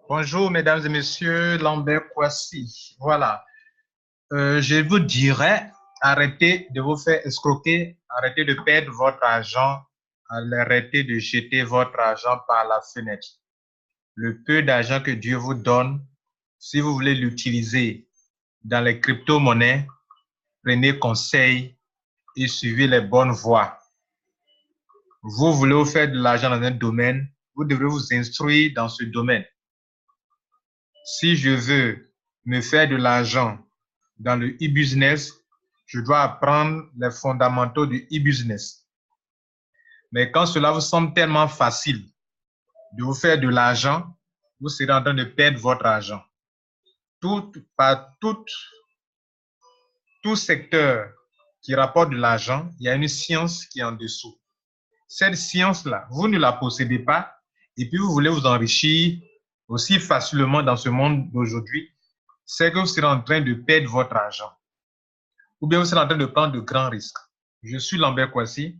Bonjour, mesdames et messieurs, Lambert Kwasi. Voilà. Je vous dirais, arrêtez de vous faire escroquer, arrêtez de perdre votre argent, arrêtez de jeter votre argent par la fenêtre. Le peu d'argent que Dieu vous donne, si vous voulez l'utiliser dans les crypto-monnaies, prenez conseil et suivez les bonnes voies. Vous voulez vous faire de l'argent dans un domaine, vous devrez vous instruire dans ce domaine. Si je veux me faire de l'argent dans le e-business, je dois apprendre les fondamentaux du e-business. Mais quand cela vous semble tellement facile de vous faire de l'argent, vous serez en train de perdre votre argent. Tout secteur qui rapporte de l'argent, il y a une science qui est en dessous. Cette science-là, vous ne la possédez pas et puis vous voulez vous enrichir aussi facilement dans ce monde d'aujourd'hui, c'est que vous serez en train de perdre votre argent. Ou bien vous serez en train de prendre de grands risques. Je suis Lambert Kwasi.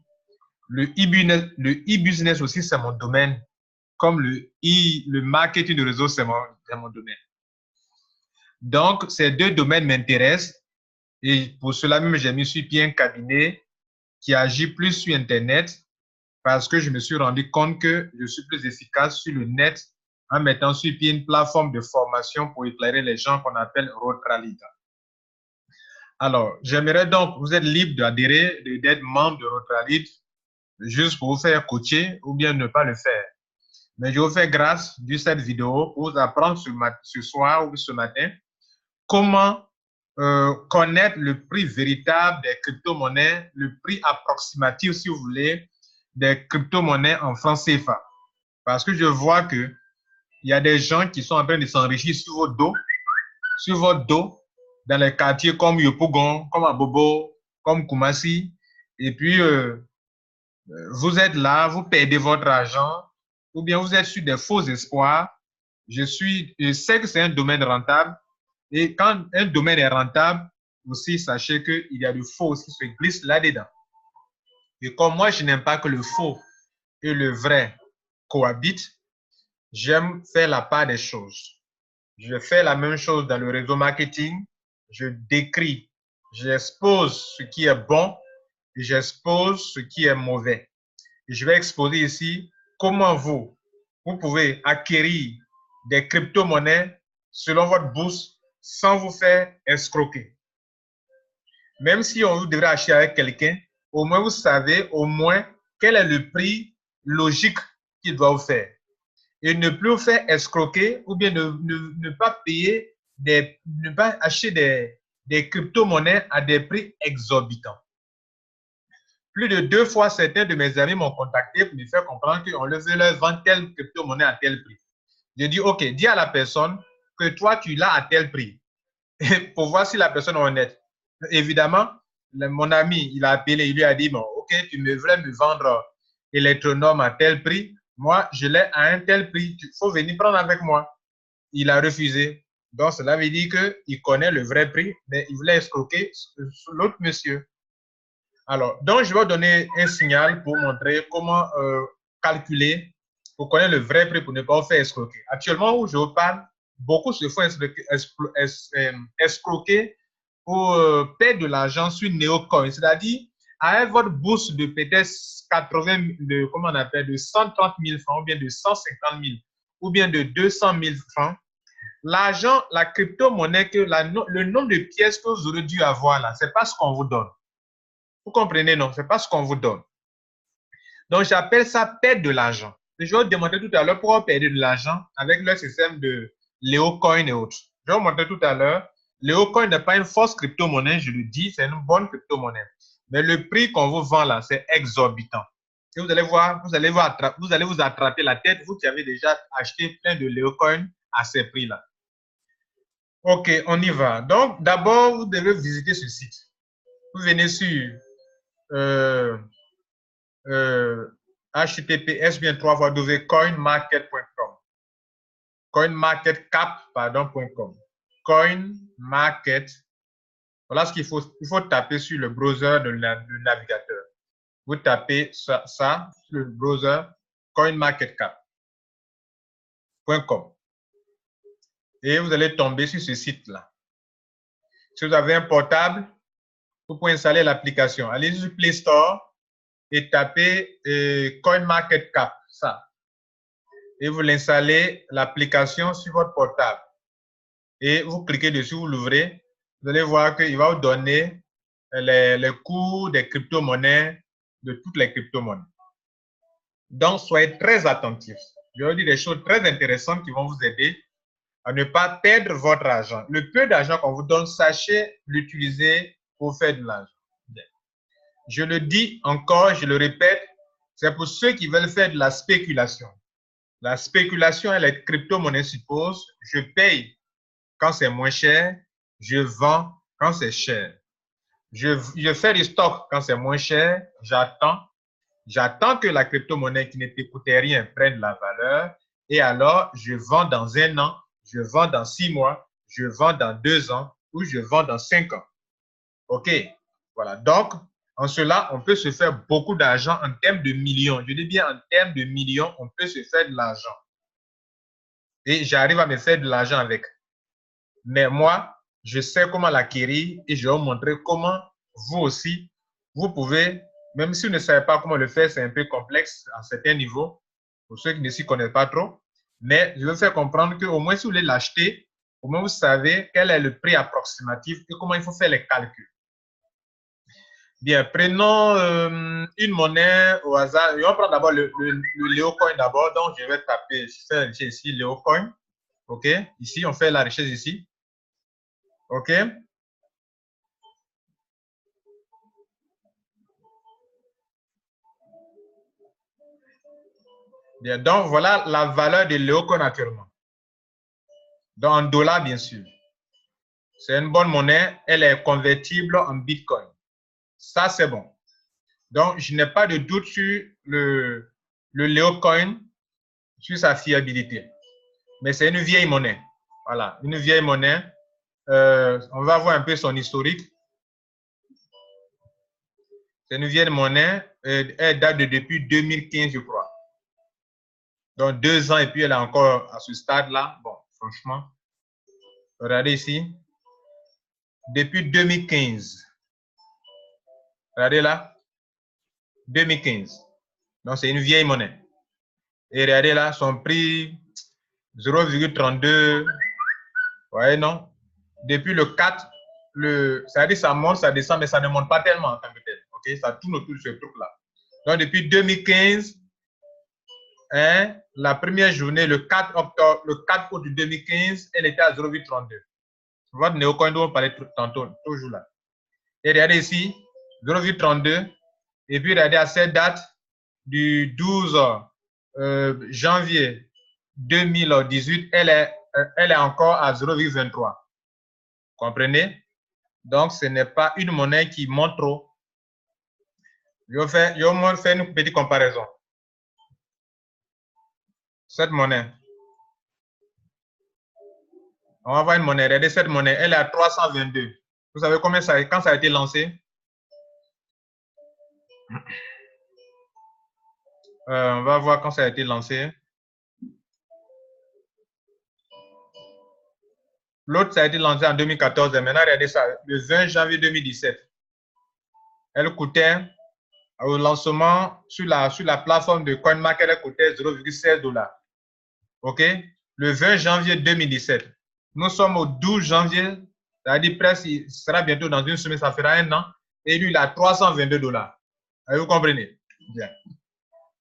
Le e-business aussi, c'est mon domaine. Comme le marketing de réseau, c'est mon domaine. Donc, ces deux domaines m'intéressent. Et pour cela même, j'ai mis sur pied un cabinet qui agit plus sur Internet parce que je me suis rendu compte que je suis plus efficace sur le net en mettant sur pied une plateforme de formation pour éclairer les gens qu'on appelle Rotralid. Alors, j'aimerais donc, vous êtes libre d'adhérer, d'être membre de Rotralid, juste pour vous faire coacher ou bien ne pas le faire. Mais je vous fais grâce de cette vidéo pour vous apprendre ce soir ou ce matin comment connaître le prix véritable des crypto-monnaies, le prix approximatif, si vous voulez, des crypto-monnaies en francs CFA. Parce que je vois qu'il y a des gens qui sont en train de s'enrichir sur votre dos, dans les quartiers comme Yopougon, comme Abobo, comme Koumassi. Et puis, vous êtes là, vous perdez votre argent, ou bien vous êtes sur des faux espoirs. Je sais que c'est un domaine rentable, et quand un domaine est rentable, aussi sachez qu'il y a du faux qui se glisse là-dedans. Et comme moi, je n'aime pas que le faux et le vrai cohabitent, j'aime faire la part des choses. Je fais la même chose dans le réseau marketing. Je décris, j'expose ce qui est bon et j'expose ce qui est mauvais. Et je vais exposer ici comment vous pouvez acquérir des crypto-monnaies selon votre bourse sans vous faire escroquer. Même si on vous devrait acheter avec quelqu'un, au moins vous savez au moins quel est le prix logique qu'il doit vous faire. Et ne plus vous faire escroquer ou bien ne pas payer, ne pas acheter des crypto-monnaies à des prix exorbitants. Plus de 2 fois, certains de mes amis m'ont contacté pour me faire comprendre qu'on veut leur vendre telle crypto-monnaie à tel prix. Je dis, OK, dis à la personne que toi, tu l'as à tel prix pour voir si la personne est honnête. Évidemment, mon ami, il a appelé, il lui a dit, bon, OK, tu voulais me vendre Electronome à tel prix. Moi, je l'ai à un tel prix. Il faut venir prendre avec moi. Il a refusé. Donc, cela veut dire qu'il connaît le vrai prix, mais il voulait escroquer l'autre monsieur. Alors, donc, je vais donner un signal pour montrer comment calculer, pour connaître le vrai prix pour ne pas vous faire escroquer. Actuellement, où je vous parle, beaucoup se font escroquer pour perdre de l'argent sur Neocoin, c'est-à-dire avec votre bourse de peut-être 80, comment on appelle, de 130 000 francs, ou bien de 150 000, ou bien de 200 000 francs, l'argent, la crypto-monnaie, le nombre de pièces que vous aurez dû avoir là, ce n'est pas ce qu'on vous donne. Vous comprenez, non? Ce n'est pas ce qu'on vous donne. Donc, j'appelle ça perdre de l'argent. Je vais vous demander tout à l'heure pourquoi perdre de l'argent avec le système de Leocoin et autres. Je vais vous montrer tout à l'heure. Leocoin n'est pas une fausse crypto-monnaie, je le dis, c'est une bonne crypto-monnaie. Mais le prix qu'on vous vend là, c'est exorbitant. Et vous allez voir, vous allez vous attraper la tête, vous qui avez déjà acheté plein de Leocoin à ces prix-là. OK, on y va. Donc, d'abord, vous devez visiter ce site. Vous venez sur https bien 3 coinmarket.com coinmarketcap.com coinmarket. Voilà ce qu'il faut. Il faut taper sur le browser de le navigateur. Vous tapez ça sur le browser coinmarketcap.com. et vous allez tomber sur ce site-là. Si vous avez un portable, vous pouvez installer l'application. Allez sur Play Store et tapez CoinMarketCap, ça. Et vous l'installez, l'application sur votre portable. Et vous cliquez dessus, vous l'ouvrez. Vous allez voir qu'il va vous donner les cours des crypto-monnaies, de toutes les crypto-monnaies. Donc, soyez très attentifs. Je vais vous dire des choses très intéressantes qui vont vous aider à ne pas perdre votre argent. Le peu d'argent qu'on vous donne, sachez l'utiliser pour faire de l'argent. Je le dis encore, je le répète, c'est pour ceux qui veulent faire de la spéculation. La spéculation et les crypto-monnaies supposent je paye quand c'est moins cher, je vends quand c'est cher. Je fais du stock quand c'est moins cher, j'attends que la crypto-monnaie qui ne te coûtait rien prenne la valeur et alors je vends dans 1 an, je vends dans 6 mois, je vends dans 2 ans ou je vends dans 5 ans. OK? Voilà. Donc, en cela, on peut se faire beaucoup d'argent en termes de millions. Je dis bien en termes de millions, on peut se faire de l'argent. Et j'arrive à me faire de l'argent avec. Mais moi, je sais comment l'acquérir et je vais vous montrer comment vous aussi, vous pouvez, même si vous ne savez pas comment le faire, c'est un peu complexe à certains niveaux, pour ceux qui ne s'y connaissent pas trop. Mais je veux faire comprendre qu'au moins si vous voulez l'acheter, au moins vous savez quel est le prix approximatif et comment il faut faire les calculs. Bien, prenons une monnaie au hasard. On va prendre d'abord le Leocoin d'abord. Donc, je vais taper, je fais la richesse ici, Leocoin. OK? Ici, on fait la richesse ici. OK? Bien, donc, voilà la valeur de Leocoin actuellement. Donc, en dollars, bien sûr. C'est une bonne monnaie. Elle est convertible en Bitcoin. Ça, c'est bon. Donc, je n'ai pas de doute sur le Leocoin, sur sa fiabilité. Mais c'est une vieille monnaie. Voilà, une vieille monnaie. On va voir un peu son historique. C'est une vieille monnaie. Elle date de depuis 2015, je crois. Donc, 2 ans et puis elle est encore à ce stade-là. Bon, franchement. Regardez ici. Depuis 2015. Regardez là. 2015. Donc, c'est une vieille monnaie. Et regardez là, son prix 0,32. Vous voyez, non? Depuis le 4, ça veut dire ça monte, ça descend, mais ça ne monte pas tellement en tant que tel. Okay? Ça tourne autour de ce truc-là. Donc, depuis 2015, hein, la première journée, le 4 octobre, le 4 août 2015, elle était à 0,32. Votre néocoin dont on parlait tantôt, toujours là. Et regardez ici, 0,32. Et puis, regardez à cette date du 12 janvier 2018, elle est encore à 0,23. Comprenez? Donc, ce n'est pas une monnaie qui monte trop. Je vais au moins faire une petite comparaison. Cette monnaie. On va voir une monnaie. Regardez cette monnaie. Elle est à 322. Vous savez combien quand ça a été lancé? On va voir quand ça a été lancé. L'autre, ça a été lancé en 2014. Et maintenant, regardez ça. Le 20 janvier 2017. Elle coûtait, au lancement, sur la plateforme de CoinMarket, elle coûtait 0,16 $. OK? Le 20 janvier 2017. Nous sommes au 12 janvier. C'est-à-dire presque, il sera bientôt dans une semaine, ça fera 1 an. Et lui, il a 322 $. Vous comprenez? Bien.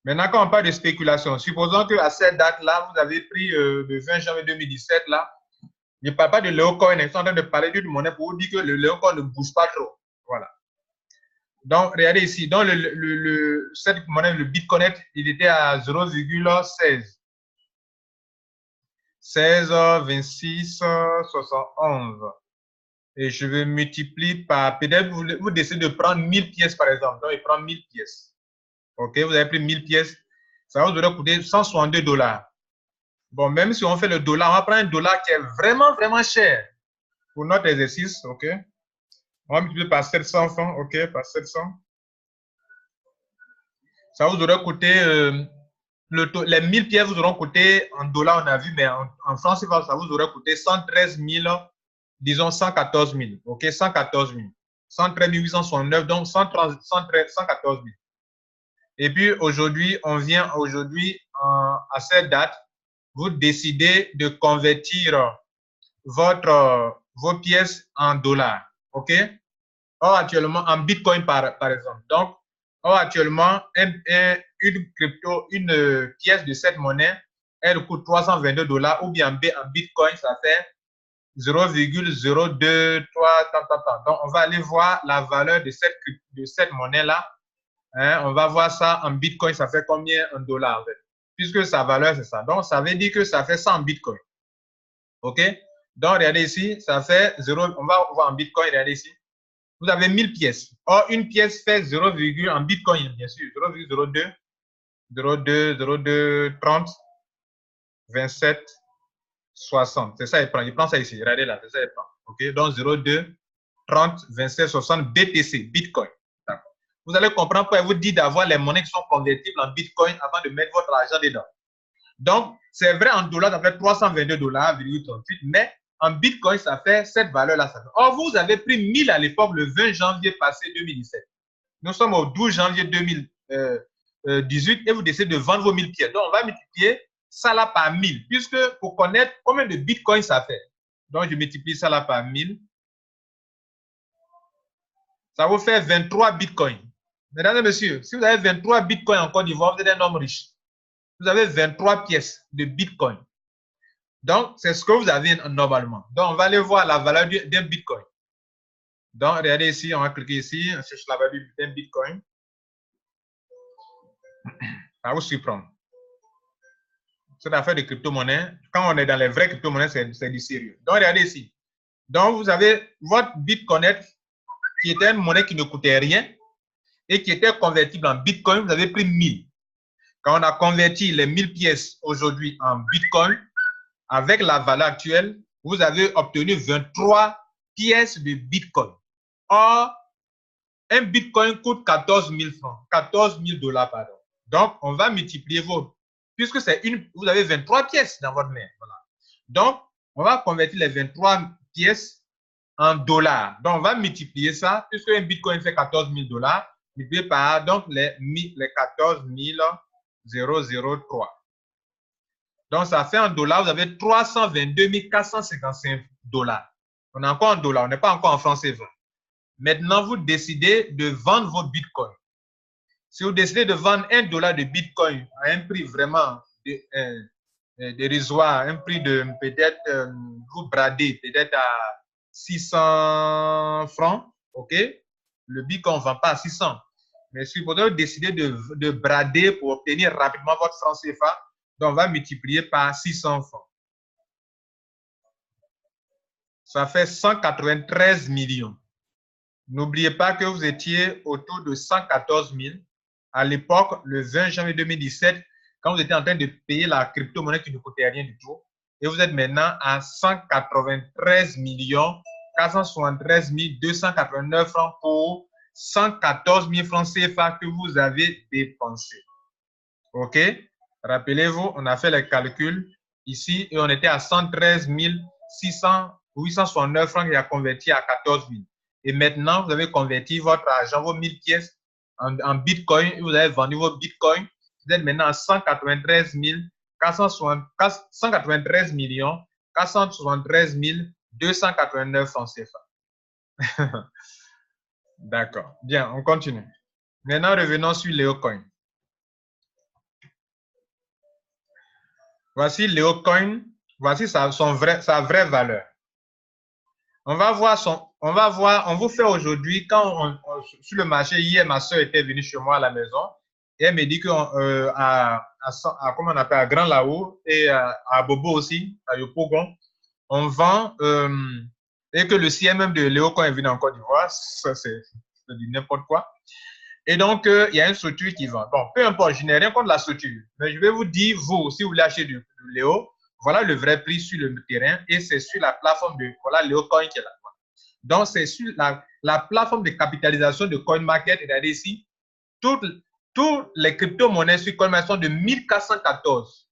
Maintenant, quand on parle de spéculation, supposons qu'à cette date-là, vous avez pris le 20 janvier 2017, là, je ne parle pas de Leocoin, je suis en train de parler d'une monnaie pour vous dire que le Leocoin ne bouge pas trop. Voilà. Donc, regardez ici, dans cette monnaie, le Bitcoin, il était à 0,16. 16, 26, 71. Et je vais multiplier par, peut-être vous décidez de prendre 1000 pièces par exemple. Donc, il prend 1000 pièces. OK, vous avez pris 1000 pièces. Ça vous aurait coûté 162 $. Bon, même si on fait le dollar, on va prendre un dollar qui est vraiment, vraiment cher pour notre exercice. OK, on va multiplier par 700 francs. OK, par 700. Ça vous aurait coûté les 1000 pièces vous auront coûté, en dollars on a vu, mais en francs CFA, ça vous aurait coûté 113 000, disons 114 000, ok, 114 000. 113 869, donc 114 000. Et puis aujourd'hui, on vient aujourd'hui à cette date, vous décidez de convertir vos pièces en dollars, ok? Or actuellement, en Bitcoin par exemple. Donc, actuellement, une pièce de cette monnaie, elle coûte 322 dollars, ou bien en Bitcoin, ça fait 0,023. Donc, on va aller voir la valeur de cette monnaie-là. Hein, on va voir ça en Bitcoin, ça fait combien en dollars, en fait, puisque sa valeur, c'est ça. Donc, ça veut dire que ça fait 100 en Bitcoin. OK? Donc, regardez ici, ça fait 0. On va voir en Bitcoin, regardez ici. Vous avez 1000 pièces. Or, une pièce fait 0, en Bitcoin, bien sûr, 0,02, 30, 27, 60. C'est ça, il prend ça ici. Regardez là, c'est ça, il prend. OK? Donc, 0,2, 30, 27, 60 BTC, Bitcoin. Vous allez comprendre pourquoi il vous dit d'avoir les monnaies qui sont convertibles en Bitcoin avant de mettre votre argent dedans. Donc, c'est vrai, en dollars, ça fait 322 dollars, mais en Bitcoin, ça fait cette valeur-là. Or, vous avez pris 1000 à l'époque, le 20 janvier passé 2017. Nous sommes au 12 janvier 2018 et vous décidez de vendre vos 1000 pièces. Donc, on va multiplier ça là par 1000, puisque pour connaître combien de Bitcoin ça fait. Donc, je multiplie ça là par 1000. Ça vous fait 23 Bitcoins. Mesdames et messieurs, si vous avez 23 Bitcoins en Côte d'Ivoire, vous êtes un homme riche. Vous avez 23 pièces de Bitcoin. Donc, c'est ce que vous avez normalement. Donc, on va aller voir la valeur d'un Bitcoin. Donc, regardez ici, on va cliquer ici, on cherche la valeur d'un Bitcoin. Ça va vous surprendre. Cette affaire de crypto-monnaie, quand on est dans les vraies crypto-monnaies, c'est du sérieux. Donc, regardez ici. Donc, vous avez votre Bitcoin qui était une monnaie qui ne coûtait rien et qui était convertible en Bitcoin. Vous avez pris 1000. Quand on a converti les 1000 pièces aujourd'hui en Bitcoin, avec la valeur actuelle, vous avez obtenu 23 pièces de Bitcoin. Or, un Bitcoin coûte 14 000 francs, 14 000 dollars, pardon. Donc, on va multiplier puisque vous avez 23 pièces dans votre main. Voilà. Donc, on va convertir les 23 pièces en dollars. Donc, on va multiplier ça, puisque un Bitcoin fait 14 000 dollars, multiplié par donc les 14 003. Donc, ça fait en dollars, vous avez 322 455 dollars. On est encore en dollars, on n'est pas encore en francs CFA. Maintenant, vous décidez de vendre vos bitcoins. Si vous décidez de vendre $1 de bitcoin à un prix vraiment dérisoire, un prix de peut-être, vous bradez peut-être à 600 francs, ok? Le bitcoin, on ne vend pas à 600. Mais si vous décidez de brader pour obtenir rapidement votre franc CFA, donc on va multiplier par 600 francs. Ça fait 193 millions. N'oubliez pas que vous étiez autour de 114 000 à l'époque, le 20 janvier 2017, quand vous étiez en train de payer la crypto-monnaie qui ne coûtait rien du tout. Et vous êtes maintenant à 193 473 289 francs pour 114 000 francs CFA que vous avez dépensés. OK? Rappelez-vous, on a fait les calculs ici et on était à 113 869 francs qui a converti à 14 000. Et maintenant, vous avez converti votre argent, vos 1000 pièces en Bitcoin, et vous avez vendu vos Bitcoins. Vous êtes maintenant à 193 473 289 francs CFA. D'accord. Bien, on continue. Maintenant, revenons sur Leocoin. Voici Leocoin. Voici sa vraie valeur. On vous fait aujourd'hui, sur le marché, hier, ma soeur était venue chez moi à la maison et elle me dit comment on appelle, à Grand Lao et à Bobo aussi, à Yopougon, on vend et que le CMM de Leocoin est venu en Côte d'Ivoire, ça c'est du n'importe quoi. Et donc, il y a une structure qui vend. Bon, peu importe, je n'ai rien contre la structure, mais je vais vous dire, vous, si vous voulez acheter du Léo, voilà le vrai prix sur le terrain et c'est sur la plateforme de Leocoin qui est là. Donc, c'est sur la plateforme de capitalisation de CoinMarket. Regardez ici, Toutes les crypto-monnaies sur Coinbase sont de 1414.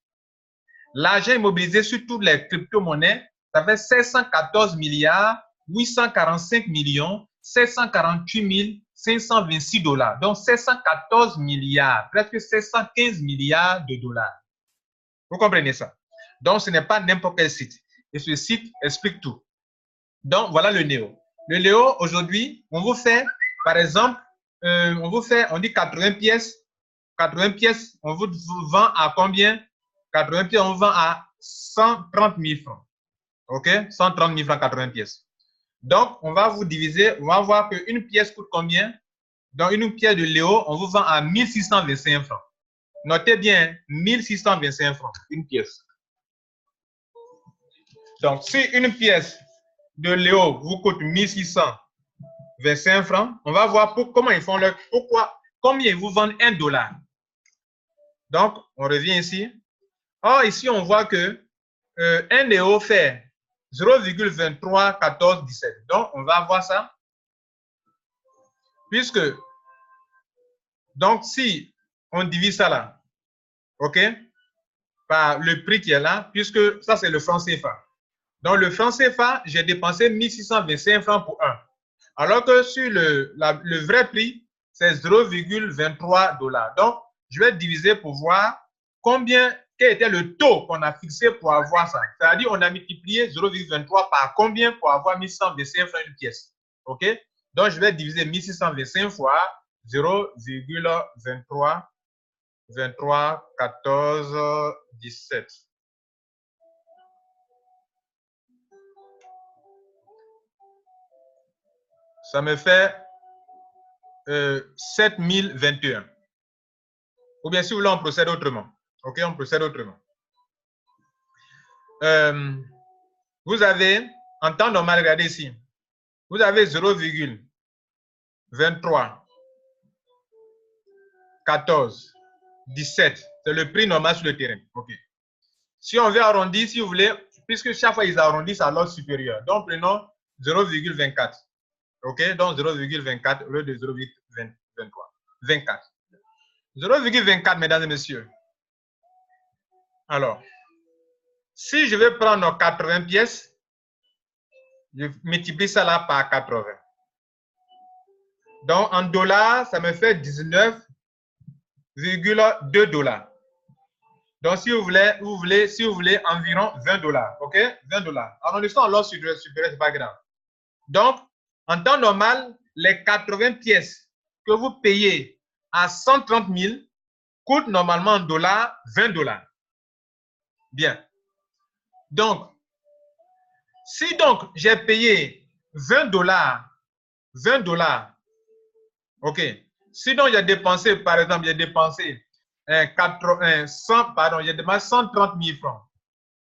L'argent immobilisé sur toutes les crypto-monnaies, ça fait 714 milliards 845 millions 748 526 dollars. Donc 714 milliards, presque 715 milliards de dollars. Vous comprenez ça? Donc ce n'est pas n'importe quel site. Et ce site explique tout. Donc voilà le Néo. Le Néo, aujourd'hui, on vous fait, par exemple, on dit 80 pièces. 80 pièces, on vous vend à combien? 80 pièces, on vend à 130 000 francs. OK? 130 000 francs, 80 pièces. Donc, on va vous diviser, on va voir qu'une pièce coûte combien? Donc, une pièce de Léo, on vous vend à 1625 francs. Notez bien, 1625 francs, une pièce. Donc, si une pièce de Léo vous coûte 1625 francs, on va voir comment ils font leur, combien ils vous vendent $1. Donc, on revient ici. Or, ici, on voit que 1 Léo fait 0,231417. Donc, on va voir ça. Puisque, donc, si on divise ça là, OK, par le prix qui est là, puisque ça, c'est le franc CFA. Donc, le franc CFA, j'ai dépensé 1625 francs pour 1. Alors que sur le vrai prix, c'est 0,23 $. Donc, je vais diviser pour voir quel était le taux qu'on a fixé pour avoir ça. C'est-à-dire, on a multiplié 0,23 par combien pour avoir 1625 francs une pièce. OK? Donc, je vais diviser 1625 fois 0,23, 23, 14, 17. Ça me fait 7021. Ou bien, si vous voulez, on procède autrement. OK, on procède autrement. Vous avez, en temps normal, regardez ici, vous avez 0,23, 14, 17. C'est le prix normal sur le terrain. OK. Si on veut arrondir, si vous voulez, puisque chaque fois ils arrondissent à l'ordre supérieur, donc prenons 0,24. OK, donc 0,24 au lieu de 0,23. 24. 0,24, mesdames et messieurs. Alors, si je vais prendre nos 80 pièces, je multiplie ça là par 80. Donc, en dollars, ça me fait 19,2 $. Donc, si vous voulez environ 20 $. OK? 20 $. Arrondissons à l'ordre supérieur, c'est pas grave. Donc, en temps normal, les 80 pièces que vous payez à 130 000 coûtent normalement en dollars 20 $. Bien. Donc, si donc j'ai payé 20 $, 20 $, OK. Si donc j'ai dépensé, par exemple, j'ai dépensé 130 000 francs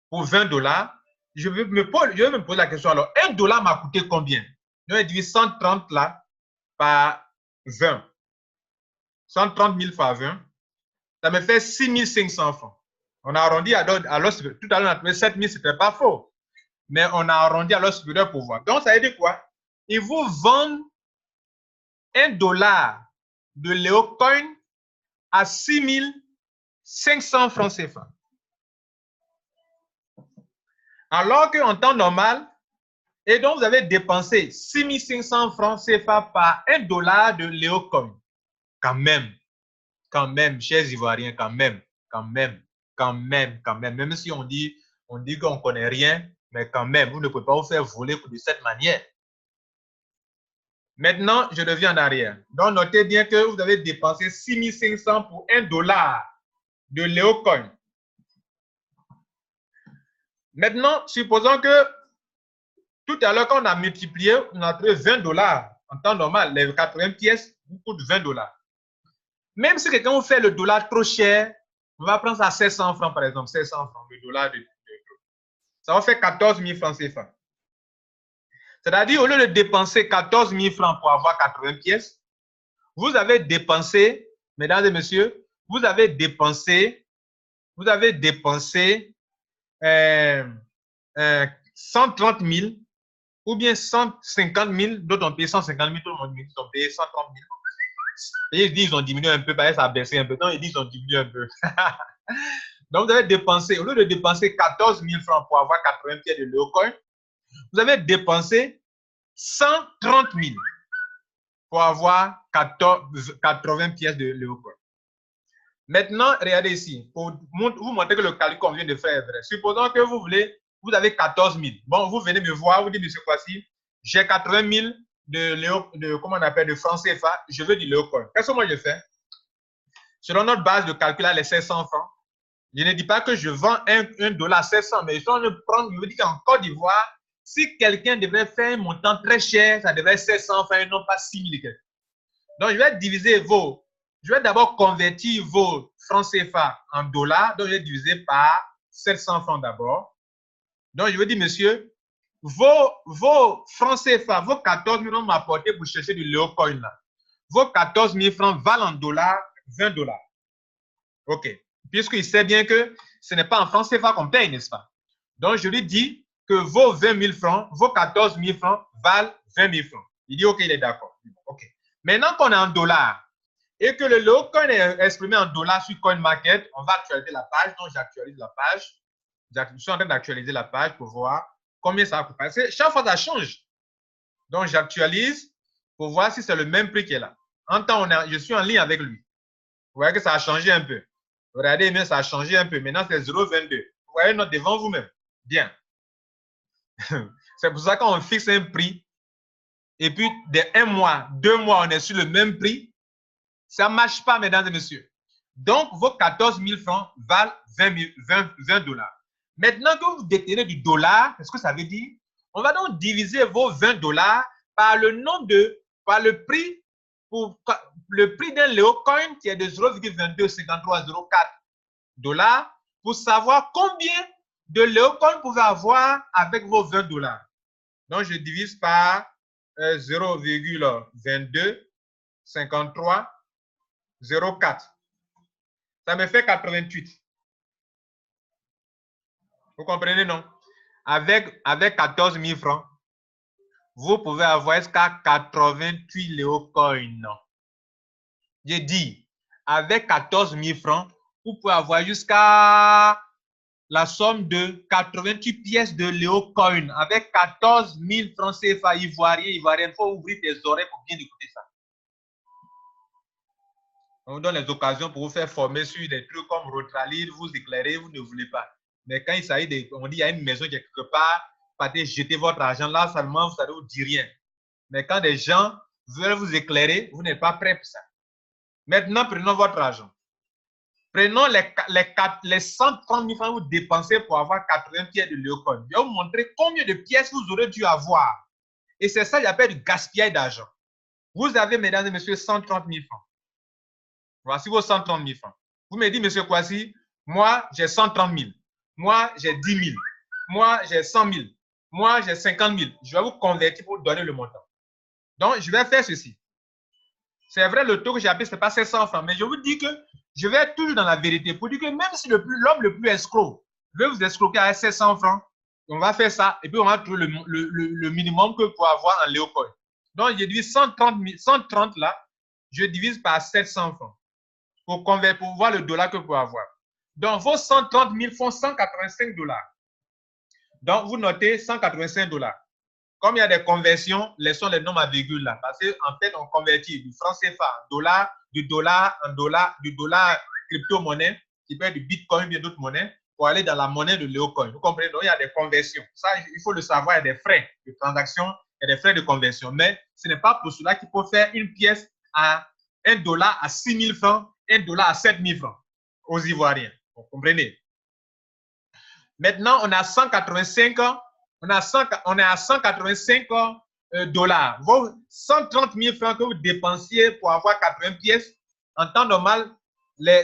pour 20 $, je vais me poser la question alors, 1 $ m'a coûté combien? Donc, je divise 130 là par 20. 130 000 fois 20, ça me fait 6 500 francs. On a arrondi à l'ordre supérieur. Tout à l'heure, on a trouvé 7 000, ce n'était pas faux. Mais on a arrondi à l'ordre supérieur pour voir. Donc, ça veut dire quoi? Ils vous vendent 1 $ de Léocoin à 6 500 francs CFA. Alors qu'en temps normal, et donc vous avez dépensé 6 500 francs CFA par 1 $ de Léocoin. Quand même, chers Ivoiriens, même si on dit qu'on ne connaît rien, mais quand même, vous ne pouvez pas vous faire voler de cette manière. Maintenant, je reviens en arrière. Donc, notez bien que vous avez dépensé 6 500 pour 1 $ de Léocoin. Maintenant, supposons que tout à l'heure, quand on a multiplié, on a trouvé 20 $ en temps normal. Les 80 pièces vous coûtent 20 $. Même si quelqu'un vous fait le dollar trop cher, on va prendre ça à 700 francs, par exemple, 700 francs, le dollar ça va faire 14 000 francs CFA. C'est-à-dire, au lieu de dépenser 14 000 francs pour avoir 80 pièces, vous avez dépensé, mesdames et messieurs, vous avez dépensé 130 000 ou bien 150 000, d'autres ont payé 150 000, d'autres ont payé 130 000. Et ils disent qu'ils ont diminué un peu, parce que ça a baissé un peu. Non, ils disent qu'ils ont diminué un peu. Donc, vous avez dépensé, au lieu de dépenser 14 000 francs pour avoir 80 pièces de Léocoin, vous avez dépensé 130 000 pour avoir 80 pièces de Léocoin. Maintenant, regardez ici, pour vous montrer que le calcul qu'on vient de faire est vrai. Supposons que vous avez 14 000. Bon, vous venez me voir, vous dites, monsieur Kwasi, j'ai 80 000 comment on appelle, de francs CFA, je veux du Léocoin. Qu'est-ce que moi je fais? Selon notre base de calcul, les 700 francs, je ne dis pas que je vends un dollar à 700, mais je veux dire qu'en Côte d'Ivoire, si quelqu'un devait faire un montant très cher, ça devait être 700 francs et non pas 6 000. Donc, je vais d'abord convertir vos francs CFA en dollars, donc je vais diviser par 700 francs d'abord. Donc, je vais dire, monsieur, vos francs CFA, vos 14 000 francs m'apporter pour chercher du Léocoin là. Vos 14 000 francs valent en dollars 20 dollars. OK. Puisqu'il sait bien que ce n'est pas en francs CFA qu'on paye, n'est-ce pas? Donc, je lui dis que vos 20 000 francs, vos 14 000 francs valent 20 000 francs. Il dit, OK, il est d'accord. OK. Maintenant qu'on est en dollars et que le Léocoin est exprimé en dollars sur CoinMarket, on va actualiser la page. Donc, j'actualise la page. Je suis en train d'actualiser la page pour voir combien ça va coûter. Parce que chaque fois, ça change. Donc, j'actualise pour voir si c'est le même prix qui est là. En temps, je suis en ligne avec lui. Vous voyez que ça a changé un peu. Regardez bien, ça a changé un peu. Maintenant, c'est 0,22. Vous voyez notre devant vous-même. Bien. C'est pour ça qu'on fixe un prix et puis de 1 mois, 2 mois, on est sur le même prix. Ça ne marche pas, mesdames et messieurs. Donc, vos 14 000 francs valent 20 dollars. Maintenant que vous détenez du dollar, qu'est-ce que ça veut dire? On va donc diviser vos 20 dollars par le prix d'un Léocoin qui est de 0,225304 dollars pour savoir combien de Léocoin vous pouvez avoir avec vos 20 dollars. Donc, je divise par 0,225304. Ça me fait 88. Vous comprenez, non? Avec 14 000 francs, vous pouvez avoir jusqu'à 88 Léocoin. J'ai dit, avec 14 000 francs, vous pouvez avoir jusqu'à la somme de 88 pièces de Léocoin. Avec 14 000 francs CFA ivoiriens, il faut ouvrir tes oreilles pour bien écouter ça. On vous donne les occasions pour vous faire former sur des trucs comme Rotralid, vous éclairer, vous ne voulez pas. Mais quand il s'agit de, on dit, il y a une maison qui est quelque part, partez jeter votre argent là seulement, ça ne vous dit rien. Mais quand des gens veulent vous éclairer, vous n'êtes pas prêt pour ça. Maintenant, prenons votre argent. Prenons les 130 000 francs que vous dépensez pour avoir 80 pièces de Léocoin. Je vais vous montrer combien de pièces vous aurez dû avoir. Et c'est ça que j'appelle du gaspillage d'argent. Vous avez, mesdames et messieurs, 130 000 francs. Voici vos 130 000 francs. Vous me dites, monsieur Kwasi, moi, j'ai 130 000. Moi, j'ai 10 000. Moi, j'ai 100 000. Moi, j'ai 50 000. Je vais vous convertir pour vous donner le montant. Donc, je vais faire ceci. C'est vrai, le taux que j'ai appelé, ce n'est pas 700 francs. Mais je vous dis que je vais être toujours dans la vérité pour dire que même si l'homme le plus escroc veut vous escroquer à 700 francs, on va faire ça et puis on va trouver le minimum que vous pouvez avoir en Léocoin. Donc, je divise 130 là, je divise par 700 francs pour voir le dollar que vous pouvez avoir. Donc, vos 130 000 font 185 dollars. Donc, vous notez 185 dollars. Comme il y a des conversions, laissons les nombres à virgule là. Parce qu'en fait, on convertit du franc CFA en dollars, du dollar crypto-monnaie, qui peut être du bitcoin, bien d'autres monnaies, pour aller dans la monnaie de Léocoin. Vous comprenez? Donc, il y a des conversions. Ça, il faut le savoir, il y a des frais de transaction, il y a des frais de conversion. Mais ce n'est pas pour cela qu'il faut faire une pièce à 1 dollar à 6 000 francs, 1 dollar à 7 000 francs aux Ivoiriens. Vous comprenez? Maintenant, on a 185 ans. On est à 185 dollars. Vos 130 000 francs que vous dépensiez pour avoir 80 pièces, en temps normal,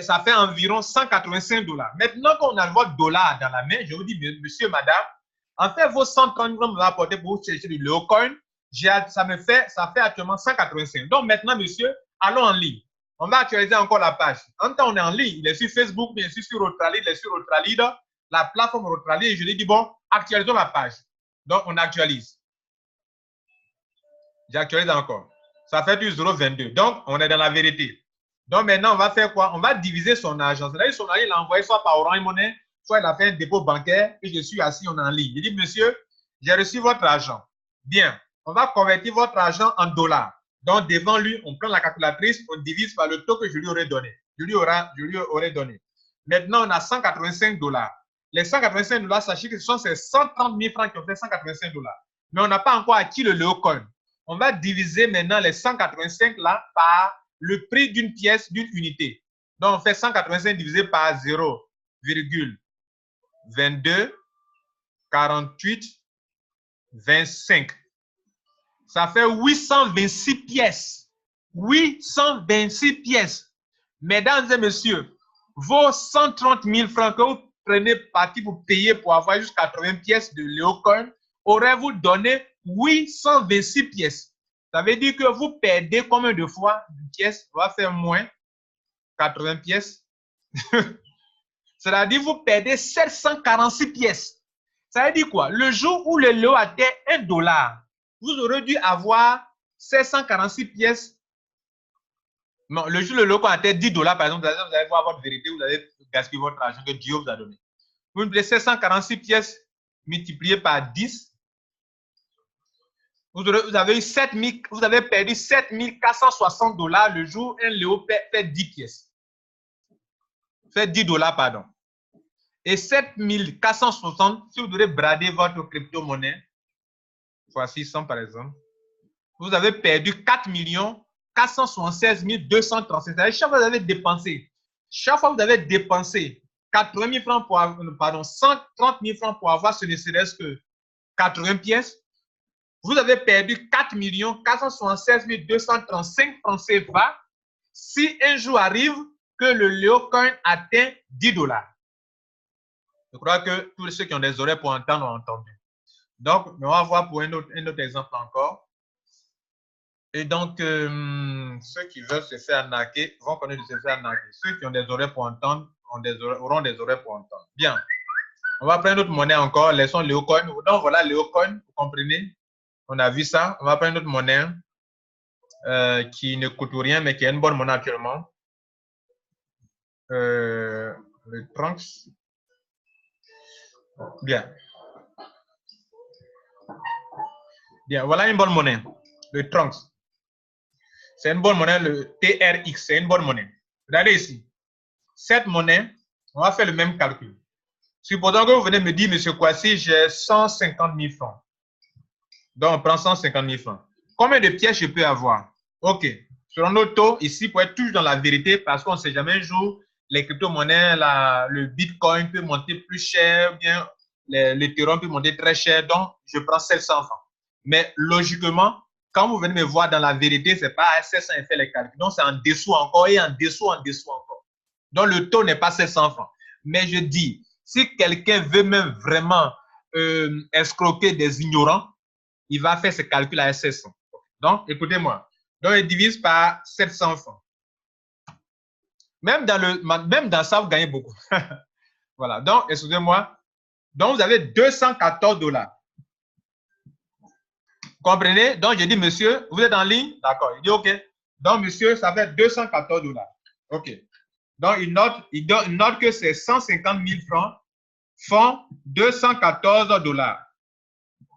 ça fait environ 185 dollars. Maintenant qu'on a votre dollar dans la main, je vous dis, monsieur, madame, en fait, vos 130 000 francs vous apportez pour vous chercher du Léocoin, ça fait actuellement 185. Donc maintenant, monsieur, allons en ligne. On va actualiser encore la page. En temps, on est en ligne. Il est sur Facebook, bien sûr, sur Rotralid, il est sur Rotralid, la plateforme Rotralid. Et je lui dis, bon, actualisons la page. Donc, on actualise. J'actualise encore. Ça fait du 0,22. Donc, on est dans la vérité. Donc, maintenant, on va faire quoi? On va diviser son argent. C'est-à-dire son argent, il a envoyé soit par Orange Money, soit il a fait un dépôt bancaire, et je suis assis, on est en ligne. Il dit, monsieur, j'ai reçu votre argent. Bien, on va convertir votre argent en dollars. Donc, devant lui, on prend la calculatrice, on divise par le taux que je lui aurais donné. Je lui aurais donné. Maintenant, on a 185 dollars. Les 185 dollars, sachez que ce sont ces 130 000 francs qui ont fait 185 dollars. Mais on n'a pas encore acquis le Léocoin. On va diviser maintenant les 185 là par le prix d'une pièce, d'une unité. Donc, on fait 185 divisé par 0,22 48 25. Ça fait 826 pièces. 826 pièces. Mesdames et messieurs, vos 130 000 francs que vous prenez parti pour payer pour avoir jusqu'à 80 pièces de Léocoin auraient vous donné 826 pièces. Ça veut dire que vous perdez combien de fois une pièce? On va faire moins 80 pièces. C'est-à-dire que vous perdez 746 pièces. Ça veut dire quoi? Le jour où le Léo atteint $1, vous aurez dû avoir 746 pièces. Non, le jour où le Léo atteint $10, par exemple, vous allez voir votre vérité, vous allez gaspiller votre argent que Dieu vous a donné. Vous multipliez 746 pièces multipliées par 10. Vous avez perdu $7 460 le jour où un Léo fait 10 pièces. Fait $10, pardon. Et 7 460, si vous devez brader votre crypto-monnaie, fois 600 par exemple, vous avez perdu 4 476 237. C'est-à-dire chaque fois que vous avez dépensé, 80 000 francs pour avoir, pardon, 130 000 francs pour avoir ce ne serait-ce que 80 pièces, vous avez perdu 4 476 235 francs CFA si un jour arrive que le Léocoin atteint $10. Je crois que tous ceux qui ont des oreilles pour entendre ont entendu. Donc, on va voir pour un autre exemple encore. Et donc, ceux qui veulent se faire arnaquer vont connaître de se faire arnaquer. Ceux qui ont des oreilles pour entendre auront des oreilles pour entendre. Bien. On va prendre notre monnaie encore. Laissons Léocoin. Donc, voilà Léocoin. Vous comprenez? On a vu ça. On va prendre notre monnaie qui ne coûte rien, mais qui est une bonne monnaie actuellement. Le Trunks. Bien. Bien, voilà une bonne monnaie. Le Trunks. C'est une bonne monnaie, le TRX, c'est une bonne monnaie. Regardez ici. Cette monnaie, on va faire le même calcul. Supposons que vous venez me dire, monsieur Kwasi, j'ai 150 000 francs. Donc, on prend 150 000 francs. Combien de pièces je peux avoir? OK. Selon nos taux, ici, pour être toujours dans la vérité, parce qu'on ne sait jamais un jour, les crypto-monnaies, le Bitcoin peut monter plus cher, bien, l'Ethereum peut monter très cher. Donc, je prends 700 francs. Mais logiquement, quand vous venez me voir dans la vérité, ce n'est pas à 700 et faire les calculs. Donc, c'est en dessous encore et en dessous encore. Donc, le taux n'est pas 700 francs. Mais je dis, si quelqu'un veut même vraiment escroquer des ignorants, il va faire ce calcul à 700. Donc, écoutez-moi. Donc, il divise par 700 francs. Même dans ça, vous gagnez beaucoup. Voilà. Donc, excusez-moi. Donc, vous avez $214. Vous comprenez? Donc, je dis, monsieur, vous êtes en ligne? D'accord. Il dit, OK. Donc, monsieur, ça fait $214. OK. Donc, il note que ces 150 000 francs font $214.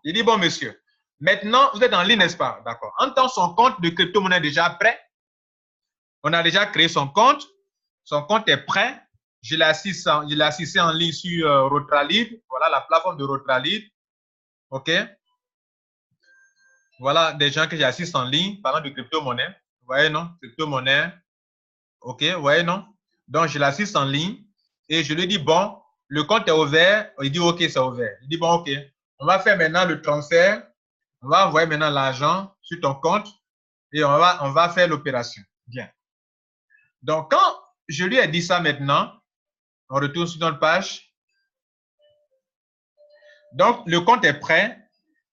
Il dit, bon, monsieur, maintenant, vous êtes en ligne, n'est-ce pas? D'accord. En tant que son compte de crypto-monnaie est déjà prêt, on a déjà créé son compte est prêt. Je l'ai assisté en ligne sur Rotralid. Voilà la plateforme de Rotralid. OK. Voilà des gens que j'assiste en ligne parlant de crypto-monnaie. Vous voyez, non? Crypto-monnaie. OK, vous voyez, non? Donc, je l'assiste en ligne et je lui dis, bon, le compte est ouvert. Il dit, OK, c'est ouvert. Il dit, bon, OK. On va faire maintenant le transfert. On va envoyer maintenant l'argent sur ton compte et on va faire l'opération. Bien. Donc, quand je lui ai dit ça maintenant, on retourne sur notre page. Donc, le compte est prêt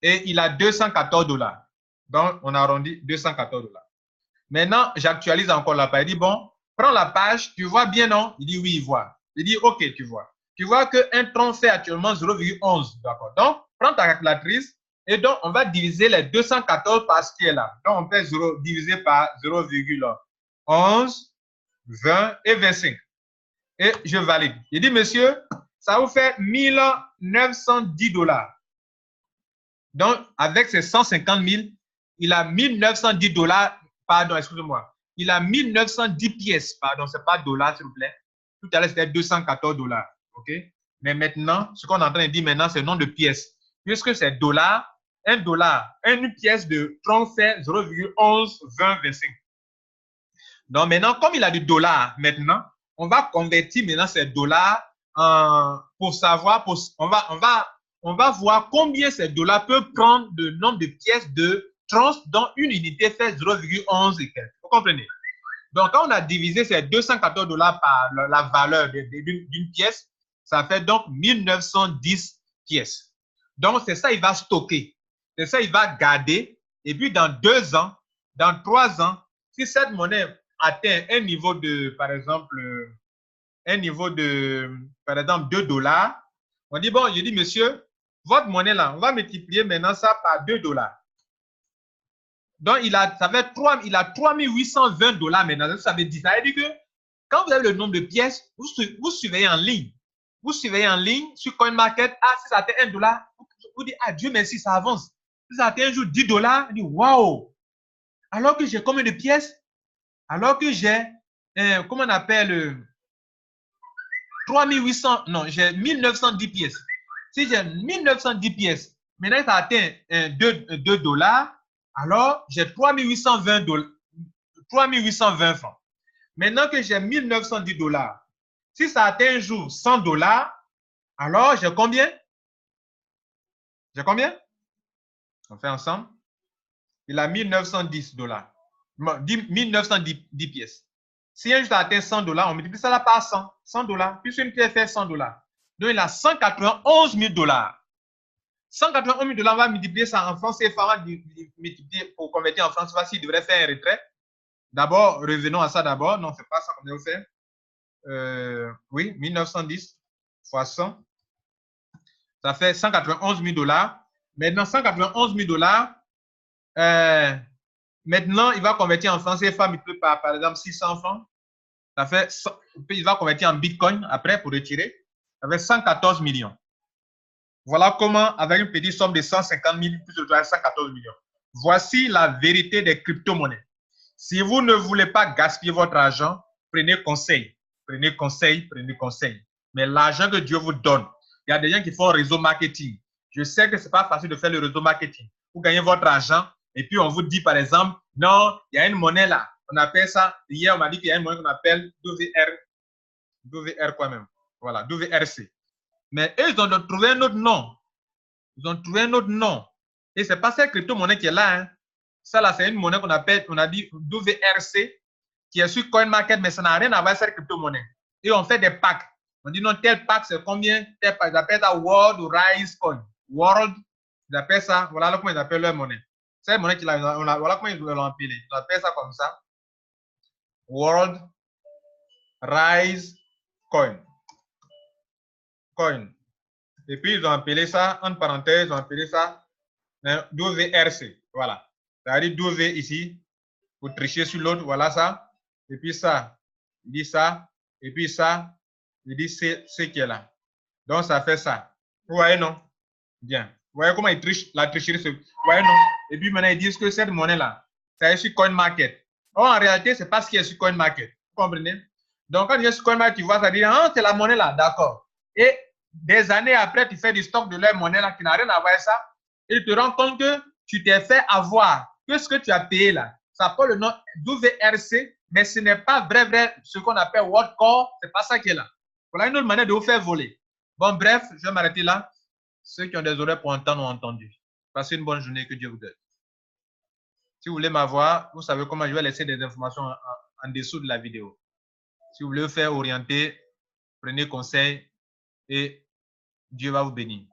et il a $214. Donc, on a arrondi $214. Maintenant, j'actualise encore la page. Il dit, bon, prends la page, tu vois bien, non? Il dit, oui, il voit. Il dit, OK, tu vois. Tu vois qu'un tronc fait actuellement 0,11. D'accord. Donc, prends ta calculatrice Et donc, on va diviser les 214 par ce qui est là. Donc, on peut diviser par 0,11, 20 et 25. Et je valide. Il dit, monsieur, ça vous fait 1910 $. Donc, avec ces 150 000, il a 1910 $. Pardon, excusez-moi. Il a 1910 pièces. Pardon, ce n'est pas dollars, s'il vous plaît. Tout à l'heure, c'était 214 $. OK? Mais maintenant, ce qu'on est en train de dire maintenant, c'est le nombre de pièces. Puisque c'est dollars, $1, une pièce de 30 fait 0,11, 20, 25. Donc maintenant, comme il a du dollar maintenant, on va convertir maintenant ces dollars pour savoir, on va voir combien ces dollars peuvent prendre le nombre de pièces de trans dont une unité fait 0,11 et quelques. Vous comprenez? Donc, quand on a divisé ces 214 $ par la valeur d'une pièce, ça fait donc 1910 pièces. Donc, c'est ça, il va stocker. C'est ça, il va garder. Et puis, dans 2 ans, dans 3 ans, si cette monnaie atteint un niveau de, par exemple, 2 $, on dit, bon, je dis, monsieur, votre monnaie là, on va multiplier maintenant ça par 2 $. Donc, il a 3820 $ maintenant. Ça veut dire que quand vous avez le nombre de pièces, vous surveillez en ligne. Vous surveillez en ligne sur CoinMarket. Ah, si ça atteint 1 $, vous dites, ah, Dieu merci, ça avance. Si ça atteint un jour 10 $, vous dites, waouh. Alors que j'ai combien de pièces? Alors que j'ai, comment on appelle, 3800, non, j'ai 1910 pièces. Si j'ai 1910 pièces, maintenant ça atteint 2 $, alors j'ai 3820 francs. Maintenant que j'ai 1910 $, si ça atteint un jour 100 $, alors j'ai combien? J'ai combien? On fait ensemble. Il a 1910 $. 1910 pièces. Si un jour ça atteint 100 $, on multiplie ça là par 100. 100 $. Puis une pièce fait 100 $. Donc il a 191 000 $. 191 000 $, on va multiplier ça en francs CFA, on va multiplier pour convertir en francs CFA s'il devrait faire un retrait. D'abord, revenons à ça d'abord. Non, ce n'est pas ça qu'on doit faire. Oui, 1910 fois 100. Ça fait 191 000 $. Maintenant, 191 000 $, maintenant, il va convertir en francs CFA multiplié par exemple, 600 francs. Ça fait, il va convertir en Bitcoin après pour retirer. Ça fait 114 millions. Voilà comment, avec une petite somme de 150 000, plus de 114 millions. Voici la vérité des crypto-monnaies. Si vous ne voulez pas gaspiller votre argent, prenez conseil. Prenez conseil, prenez conseil. Mais l'argent que Dieu vous donne, il y a des gens qui font réseau marketing. Je sais que ce n'est pas facile de faire le réseau marketing. Vous gagnez votre argent et puis on vous dit par exemple, non, il y a une monnaie là. On appelle ça, hier on m'a dit qu'il y a une monnaie qu'on appelle WR quoi même. Voilà, WRC. Mais eux, ils ont trouvé un autre nom. Ils ont trouvé un autre nom. Et ce n'est pas cette crypto-monnaie qui est là. Hein. Ça, là, c'est une monnaie qu'on appelle, on a dit WRC, qui est sur CoinMarket, mais ça n'a rien à voir avec cette crypto-monnaie. Et on fait des packs. On dit non, tel pack, c'est combien? Tel pack, ils appellent ça World Rise Coin. World, ils appellent ça, voilà comment ils appellent leur monnaie. C'est une monnaie qu'ils ont, voilà comment ils l'ont appelé. Ils appellent ça comme ça. World Rise Coin. Coin. Et puis, ils ont appelé ça, entre parenthèses, ils ont appelé ça WRC. Voilà. C'est-à-dire W ici, pour tricher sur l'autre, voilà ça. Et puis ça, il dit ça. Et puis ça, il dit ce qui est là. Donc, ça fait ça. Vous voyez, non? Bien. Vous voyez comment ils trichent, la tricherie se... Vous voyez, non? Et puis maintenant, ils disent que cette monnaie-là, ça est sur CoinMarket. Or, en réalité, ce n'est pas ce qui est sur CoinMarket. Vous comprenez? Donc, quand tu es sur CoinMarket, tu vois, ça dit, ah, c'est la monnaie là, d'accord. Et des années après, tu fais du stock de leur monnaie là qui n'a rien à voir avec ça. Et tu te rends compte que tu t'es fait avoir. Que ce que tu as payé là, ça porte le nom WRC, mais ce n'est pas vrai, ce qu'on appelle WorldCoin, ce n'est pas ça qui est là. Voilà une autre manière de vous faire voler. Bon, bref, je vais m'arrêter là. Ceux qui ont des oreilles pour entendre ont entendu. Passez une bonne journée, que Dieu vous donne. Si vous voulez m'avoir, vous savez comment je vais laisser des informations en dessous de la vidéo. Si vous voulez vous faire orienter, prenez conseil et Dieu va vous bénir.